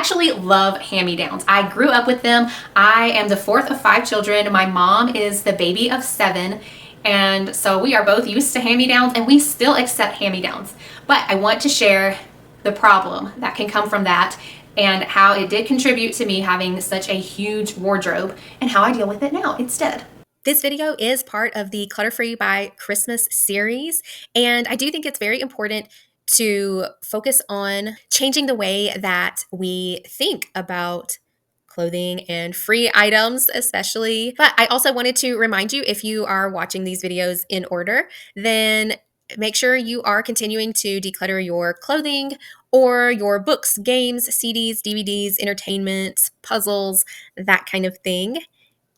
actually love hand-me-downs. I grew up with them. I am the fourth of 5 children. My mom is the baby of 7. And so we are both used to hand-me-downs, and we still accept hand-me-downs. But I want to share the problem that can come from that and how it did contribute to me having such a huge wardrobe and how I deal with it now instead. This video is part of the Clutter Free by Christmas series, and I do think it's very important to focus on changing the way that we think about clothing and free items especially. But I also wanted to remind you, if you are watching these videos in order, then make sure you are continuing to declutter your clothing or your books, games, CDs, DVDs, entertainment, puzzles, that kind of thing.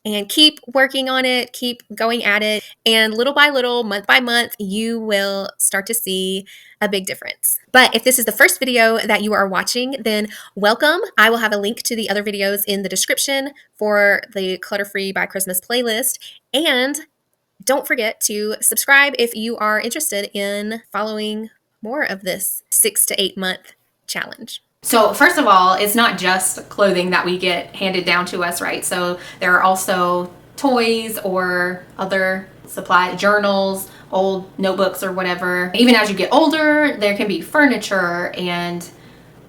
And keep working on it, keep going at it, and little by little, month by month, you will start to see a big difference. But if this is the first video that you are watching, then welcome. I will have a link to the other videos in the description for the Clutter Free by Christmas playlist. And don't forget to subscribe if you are interested in following more of this 6 to 8 month challenge. So first of all, it's not just clothing that we get handed down to us, right? So there are also toys or other supply, journals, old notebooks or whatever. Even as you get older, there can be furniture and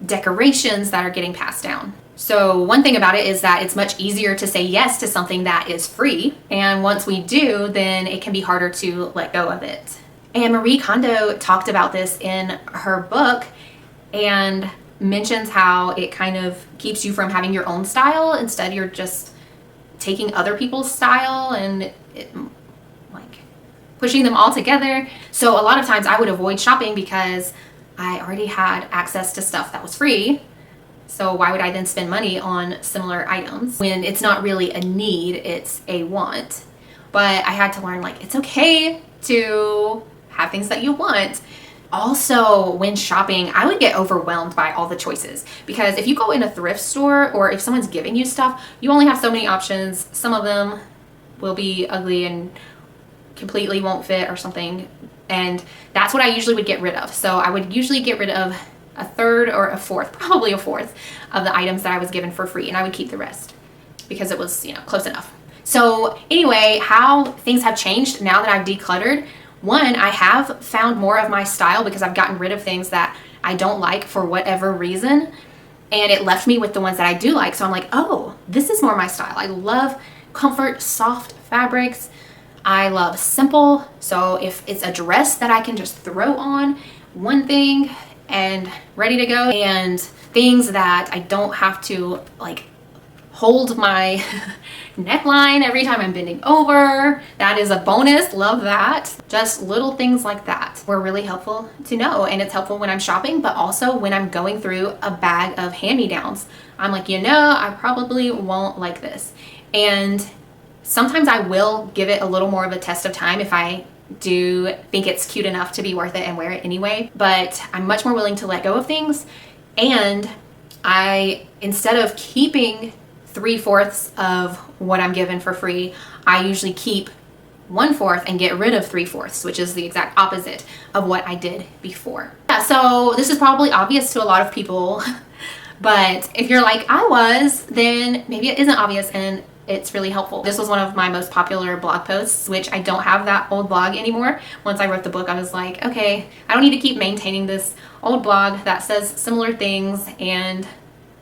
decorations that are getting passed down. So one thing about it is that it's much easier to say yes to something that is free. And once we do, then it can be harder to let go of it. And Marie Kondo talked about this in her book and mentions how it kind of keeps you from having your own style. Instead, you're just taking other people's style and like pushing them all together. So a lot of times I would avoid shopping because I already had access to stuff that was free. So why would I then spend money on similar items when it's not really a need, it's a want? But I had to learn, like, it's okay to have things that you want. Also, when shopping, I would get overwhelmed by all the choices, because if you go in a thrift store or if someone's giving you stuff, you only have so many options. Some of them will be ugly and completely won't fit or something, and that's what I usually would get rid of. So I would usually get rid of a third or a fourth, probably a fourth of the items that I was given for free, and I would keep the rest because it was, close enough. So anyway, how things have changed now that I've decluttered. One, I have found more of my style because I've gotten rid of things that I don't like for whatever reason, and it left me with the ones that I do like. So I'm like, oh, this is more my style. I love comfort, soft fabrics. I love simple. So if it's a dress that I can just throw on one thing and ready to go, and things that I don't have to like hold my neckline every time I'm bending over. That is a bonus. Love that. Just little things like that were really helpful to know. And it's helpful when I'm shopping, but also when I'm going through a bag of hand-me-downs. I'm like, I probably won't like this. And sometimes I will give it a little more of a test of time if I do think it's cute enough to be worth it and wear it anyway. But I'm much more willing to let go of things. And instead of keeping 3/4 of what I'm given for free, I usually keep 1/4 and get rid of 3/4, which is the exact opposite of what I did before. Yeah, so this is probably obvious to a lot of people, but if you're like I was, then maybe it isn't obvious and it's really helpful. This was one of my most popular blog posts, which I don't have that old blog anymore. Once I wrote the book, I was like, okay, I don't need to keep maintaining this old blog that says similar things, and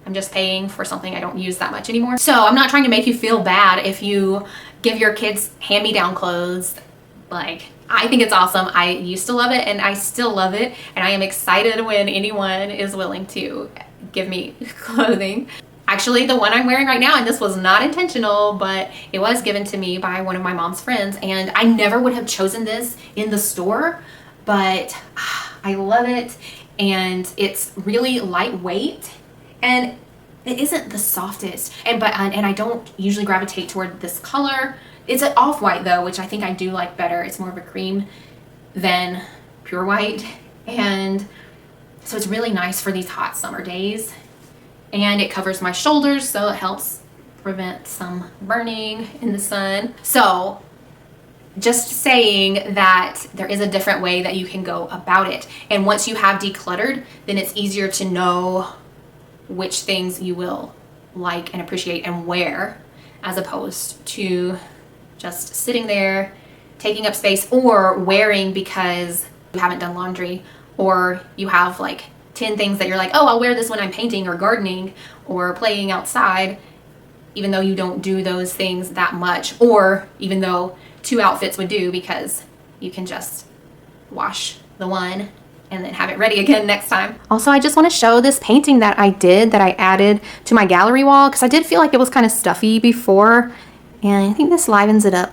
I'm just paying for something I don't use that much anymore. So I'm not trying to make you feel bad if you give your kids hand-me-down clothes. Like, I think it's awesome. I used to love it and I still love it. And I am excited when anyone is willing to give me clothing. Actually, the one I'm wearing right now, and this was not intentional, but it was given to me by one of my mom's friends, and I never would have chosen this in the store, but I love it, and it's really lightweight. And it isn't the softest, and I don't usually gravitate toward this color. It's an off-white though, which I think I do like better. It's more of a cream than pure white, and so it's really nice for these hot summer days. And it covers my shoulders, so it helps prevent some burning in the sun. So just saying that there is a different way that you can go about it, and once you have decluttered, then it's easier to know which things you will like and appreciate and wear, as opposed to just sitting there taking up space, or wearing because you haven't done laundry, or you have like 10 things that you're like, oh, I'll wear this when I'm painting or gardening or playing outside, even though you don't do those things that much, or even though 2 outfits would do, because you can just wash the one and then have it ready again next time. Also, I just want to show this painting that I did, that I added to my gallery wall, because I did feel like it was kind of stuffy before, and I think this livens it up.